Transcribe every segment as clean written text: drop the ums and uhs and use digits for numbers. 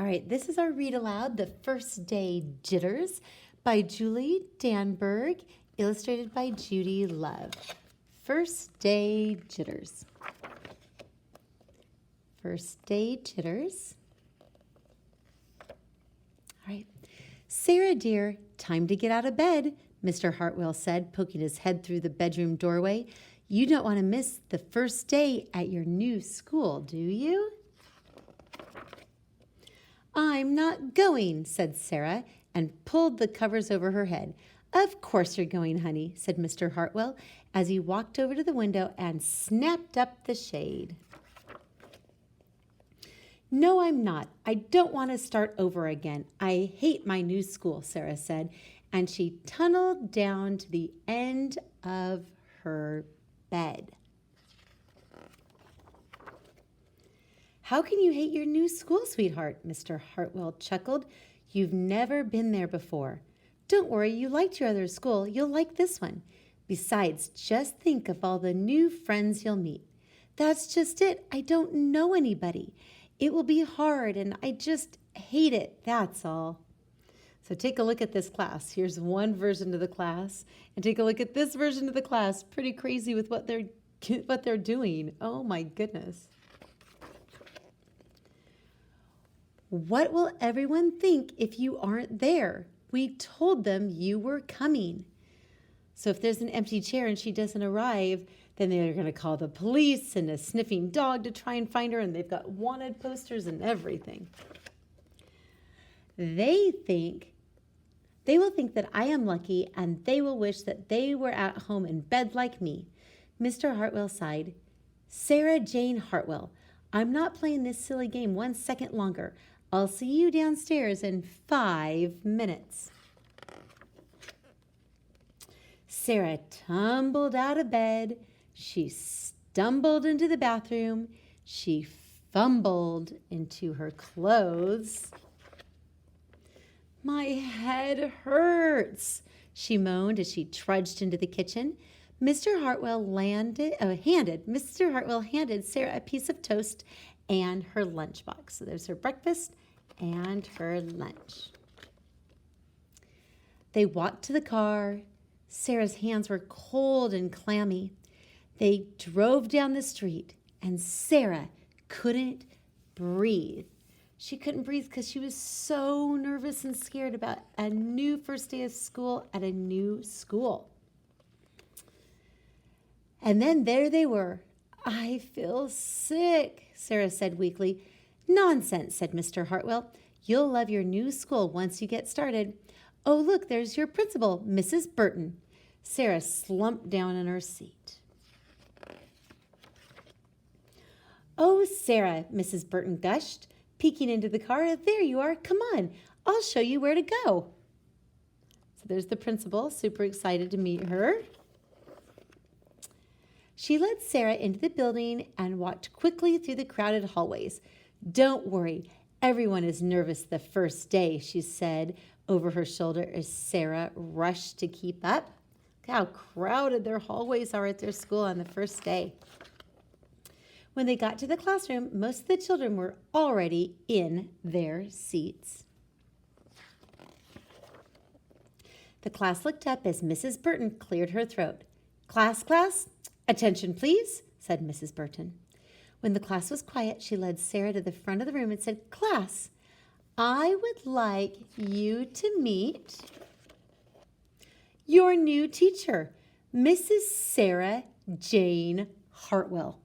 right, this is our read aloud, The First Day Jitters by Julie Danberg, illustrated by Judy Love. First Day Jitters. First Day Jitters. All right. Sarah, dear, time to get out of bed, Mr. Hartwell said, poking his head through the bedroom doorway. You don't want to miss the first day at your new school, do you? I'm not going, said Sarah, and pulled the covers over her head. Of course you're going, honey, said Mr. Hartwell, as he walked over to the window and snapped up the shade. No, I'm not. I don't want to start over again. I hate my new school, Sarah said, and she tunneled down to the end of her bed. How can you hate your new school, sweetheart? Mr. Hartwell chuckled. You've never been there before. Don't worry, you liked your other school. You'll like this one. Besides, just think of all the new friends you'll meet. That's just it. I don't know anybody. It will be hard, and I just hate it. That's all. So take a look at this class. Here's one version of the class, and take a look at this version of the class. Pretty crazy with what they're doing. Oh my goodness. What will everyone think if you aren't there? We told them you were coming. So if there's an empty chair and she doesn't arrive, then they're going to call the police and a sniffing dog to try and find her, and they've got wanted posters and everything. They will think that I am lucky, and they will wish that they were at home in bed like me. Mr. Hartwell sighed. Sarah Jane Hartwell, I'm not playing this silly game 1 second longer. I'll see you downstairs in 5 minutes. Sarah tumbled out of bed. She stumbled into the bathroom. She fumbled into her clothes. My head hurts, she moaned as she trudged into the kitchen. Mr. Hartwell handed Sarah a piece of toast and her lunchbox. So there's her breakfast and her lunch. They walked to the car. Sarah's hands were cold and clammy. They drove down the street, and Sarah couldn't breathe. She couldn't breathe because she was so nervous and scared about a new first day of school at a new school. And then there they were. I feel sick, Sarah said weakly. Nonsense, said Mr. Hartwell. You'll love your new school once you get started. Oh, look, there's your principal, Mrs. Burton. Sarah slumped down in her seat. Oh, Sarah, Mrs. Burton gushed, peeking into the car. There you are. Come on. I'll show you where to go. So there's the principal, super excited to meet her. She led Sarah into the building and walked quickly through the crowded hallways. Don't worry. Everyone is nervous the first day, she said over her shoulder as Sarah rushed to keep up. Look how crowded their hallways are at their school on the first day. When they got to the classroom, most of the children were already in their seats. The class looked up as Mrs. Burton cleared her throat. Class, attention please, said Mrs. Burton. When the class was quiet, she led Sarah to the front of the room and said, Class, I would like you to meet your new teacher, Mrs. Sarah Jane Hartwell.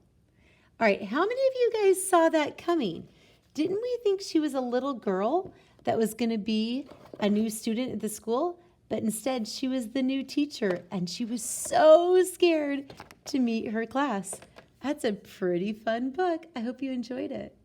All right, how many of you guys saw that coming? Didn't we think she was a little girl that was going to be a new student at the school? But instead, she was the new teacher, and she was so scared to meet her class. That's a pretty fun book. I hope you enjoyed it.